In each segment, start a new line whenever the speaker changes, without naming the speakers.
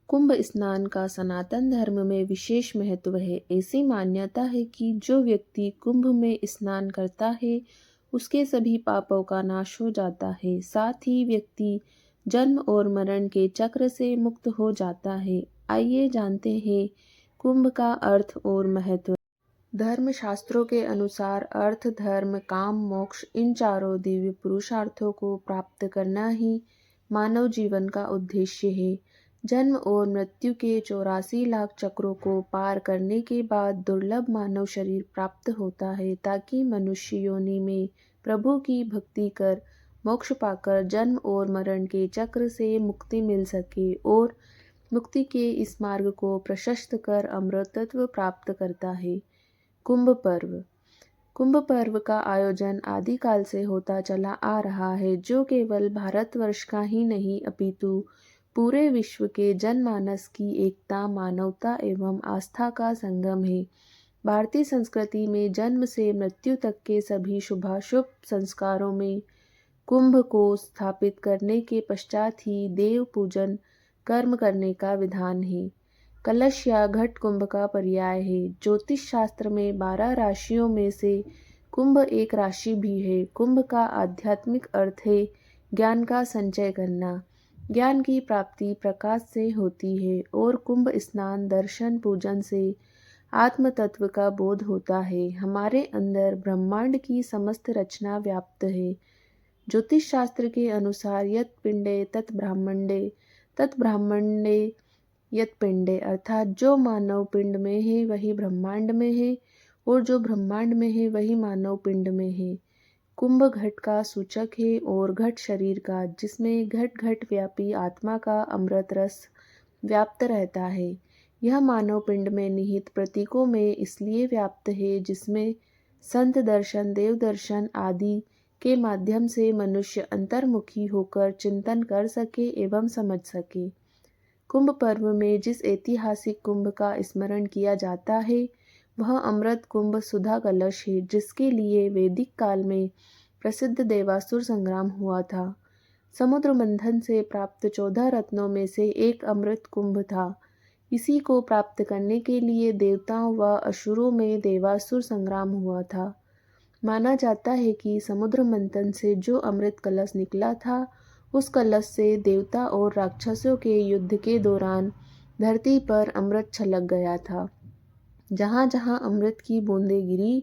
कुंभ स्नान का सनातन धर्म में विशेष महत्व है। ऐसी मान्यता है कि जो व्यक्ति कुंभ में स्नान करता है उसके सभी पापों का नाश हो जाता है। साथ ही व्यक्ति जन्म और मरण के चक्र से मुक्त हो जाता है। आइए जानते हैं कुंभ का अर्थ और महत्व। धर्म शास्त्रों के अनुसार अर्थ, धर्म, काम, मोक्ष इन चारों दिव्य पुरुषार्थों को प्राप्त करना ही मानव जीवन का उद्देश्य है। जन्म और मृत्यु के 84 लाख चक्रों को पार करने के बाद दुर्लभ मानव शरीर प्राप्त होता है ताकि मनुष्य योनि में प्रभु की भक्ति कर मोक्ष पाकर जन्म और मरण के चक्र से मुक्ति मिल सके और मुक्ति के इस मार्ग को प्रशस्त कर अमृतत्व प्राप्त करता है। कुंभ पर्व। कुंभ पर्व का आयोजन आदिकाल से होता चला आ रहा है, जो केवल भारतवर्ष का ही नहीं अपितु पूरे विश्व के जनमानस की एकता, मानवता एवं आस्था का संगम है। भारतीय संस्कृति में जन्म से मृत्यु तक के सभी शुभाशुभ संस्कारों में कुंभ को स्थापित करने के पश्चात ही देव पूजन कर्म करने का विधान है। कलश या घट कुंभ का पर्याय है। ज्योतिष शास्त्र में 12 राशियों में से कुंभ एक राशि भी है। कुंभ का आध्यात्मिक अर्थ है ज्ञान का संचय करना। ज्ञान की प्राप्ति प्रकाश से होती है और कुंभ स्नान, दर्शन, पूजन से आत्म तत्व का बोध होता है। हमारे अंदर ब्रह्मांड की समस्त रचना व्याप्त है। ज्योतिष शास्त्र के अनुसार यत् पिंडे तत् ब्राह्मण्डे यत् पिंडे, अर्थात जो मानव पिंड में है वही ब्रह्मांड में है और जो ब्रह्मांड में है वही मानव पिंड में है। कुंभ घट का सूचक है और घट शरीर का, जिसमें घट घट व्यापी आत्मा का अमृत रस व्याप्त रहता है। यह मानव पिंड में निहित प्रतीकों में इसलिए व्याप्त है जिसमें संत दर्शन, देव दर्शन आदि के माध्यम से मनुष्य अंतर्मुखी होकर चिंतन कर सके एवं समझ सके। कुंभ पर्व में जिस ऐतिहासिक कुंभ का स्मरण किया जाता है वह अमृत कुंभ सुधा कलश है, जिसके लिए वैदिक काल में प्रसिद्ध देवासुर संग्राम हुआ था। समुद्र मंथन से प्राप्त 14 रत्नों में से एक अमृत कुंभ था। इसी को प्राप्त करने के लिए देवताओं व असुरों में देवासुर संग्राम हुआ था। माना जाता है कि समुद्र मंथन से जो अमृत कलश निकला था उस कलश से देवता और राक्षसों के युद्ध के दौरान धरती पर अमृत छलक गया था। जहाँ जहाँ अमृत की बूंदें गिरी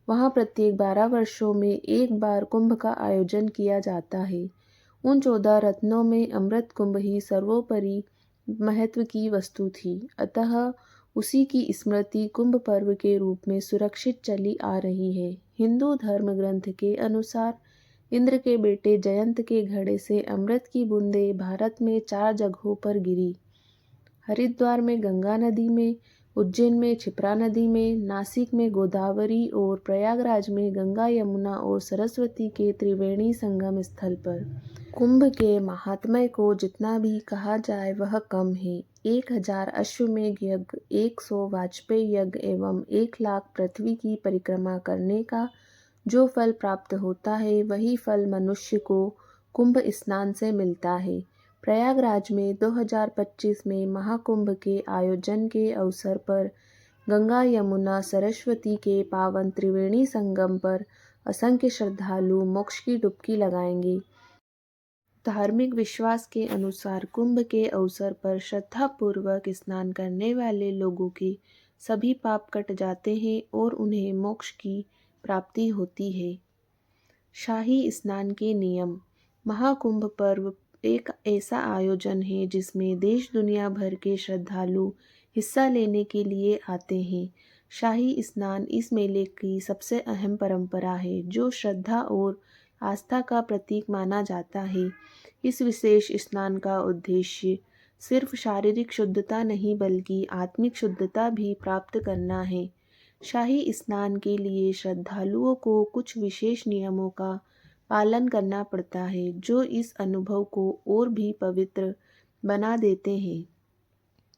वहाँ प्रत्येक 12 वर्षों में एक बार कुंभ का आयोजन किया जाता है। उन 14 रत्नों में अमृत कुंभ ही सर्वोपरि महत्व की वस्तु थी, अतः उसी की स्मृति कुंभ पर्व के रूप में सुरक्षित चली आ रही है। हिंदू धर्म ग्रंथ के अनुसार इंद्र के बेटे जयंत के घड़े से अमृत की बूंदें भारत में 4 जगहों पर गिरी। हरिद्वार में गंगा नदी में, उज्जैन में क्षिप्रा नदी में, नासिक में गोदावरी और प्रयागराज में गंगा, यमुना और सरस्वती के त्रिवेणी संगम स्थल पर। कुंभ के महात्म्य को जितना भी कहा जाए वह कम है। 1000 अश्वमेध यज्ञ, 100 वाजपेय यज्ञ एवं 1 लाख पृथ्वी की परिक्रमा करने का जो फल प्राप्त होता है वही फल मनुष्य को कुंभ स्नान से मिलता है। प्रयागराज में 2025 में महाकुंभ के आयोजन के अवसर पर गंगा, यमुना, सरस्वती के पावन त्रिवेणी संगम पर असंख्य श्रद्धालु मोक्ष की डुबकी लगाएंगे। धार्मिक विश्वास के अनुसार कुंभ के अवसर पर श्रद्धापूर्वक स्नान करने वाले लोगों के सभी पाप कट जाते हैं और उन्हें मोक्ष की प्राप्ति होती है। शाही स्नान के नियम। महाकुंभ पर्व एक ऐसा आयोजन है जिसमें देश दुनिया भर के श्रद्धालु हिस्सा लेने के लिए आते हैं। शाही स्नान इस मेले की सबसे अहम परंपरा है जो श्रद्धा और आस्था का प्रतीक माना जाता है। इस विशेष स्नान का उद्देश्य सिर्फ शारीरिक शुद्धता नहीं बल्कि आत्मिक शुद्धता भी प्राप्त करना है। शाही स्नान के लिए श्रद्धालुओं को कुछ विशेष नियमों का पालन करना पड़ता है जो इस अनुभव को और भी पवित्र बना देते हैं।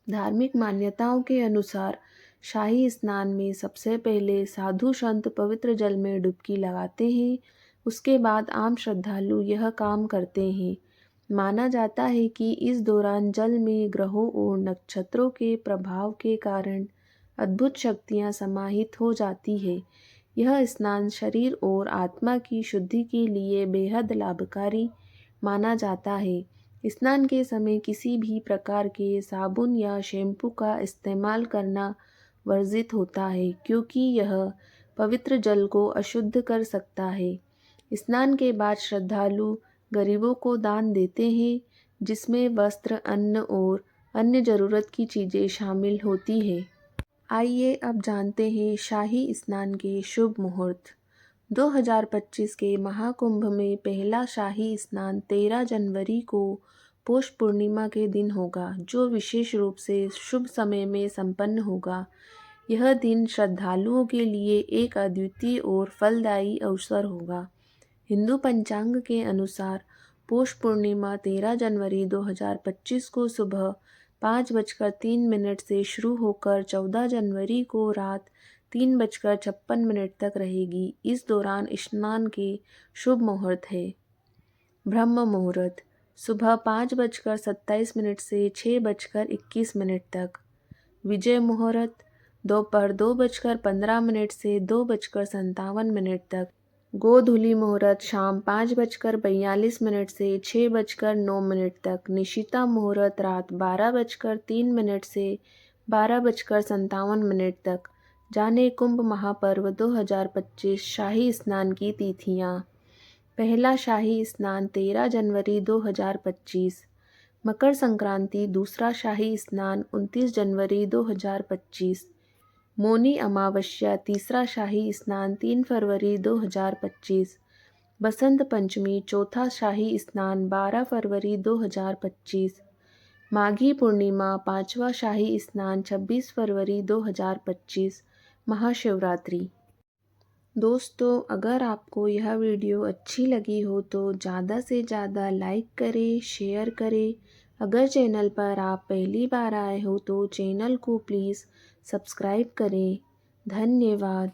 धार्मिक मान्यताओं के अनुसार शाही स्नान में सबसे पहले साधु संत पवित्र जल में डुबकी लगाते हैं। उसके बाद आम श्रद्धालु यह काम करते हैं। माना जाता है कि इस दौरान जल में ग्रहों और नक्षत्रों के प्रभाव के कारण अद्भुत शक्तियाँ समाहित हो जाती है। यह स्नान शरीर और आत्मा की शुद्धि के लिए बेहद लाभकारी माना जाता है। स्नान के समय किसी भी प्रकार के साबुन या शैम्पू का इस्तेमाल करना वर्जित होता है, क्योंकि यह पवित्र जल को अशुद्ध कर सकता है। स्नान के बाद श्रद्धालु गरीबों को दान देते हैं, जिसमें वस्त्र, अन्न और अन्य ज़रूरत की चीज़ें शामिल होती हैं। आइए अब जानते हैं शाही स्नान के शुभ मुहूर्त। 2025 के महाकुंभ में पहला शाही स्नान 13 जनवरी को पौष पूर्णिमा के दिन होगा, जो विशेष रूप से शुभ समय में संपन्न होगा। यह दिन श्रद्धालुओं के लिए एक अद्वितीय और फलदायी अवसर होगा। हिंदू पंचांग के अनुसार पौष पूर्णिमा 13 जनवरी 2025 को सुबह 5:03 से शुरू होकर 14 जनवरी को रात 3:56 तक रहेगी। इस दौरान स्नान के शुभ मुहूर्त है। ब्रह्म मुहूर्त सुबह 5:27 से 6:21 तक। विजय मुहूर्त दोपहर 2:15 से 2:57 तक। गोधूली मुहूर्त शाम 5:42 से 6:09 तक। निशिता मुहूर्त रात 12:03 से 12:57 तक। जाने कुंभ महापर्व 2025 शाही स्नान की तिथियाँ। पहला शाही स्नान 13 जनवरी 2025। मकर संक्रांति दूसरा शाही स्नान 29 जनवरी 2025। मौनी अमावस्या तीसरा शाही स्नान 3 फरवरी 2025। बसंत पंचमी चौथा शाही स्नान 12 फरवरी 2025। माघी पूर्णिमा पांचवा शाही स्नान 26 फरवरी 2025। महाशिवरात्रि। दोस्तों, अगर आपको यह वीडियो अच्छी लगी हो तो ज़्यादा से ज़्यादा लाइक करें, शेयर करें। अगर चैनल पर आप पहली बार आए हो तो चैनल को प्लीज़ सब्सक्राइब करें। धन्यवाद।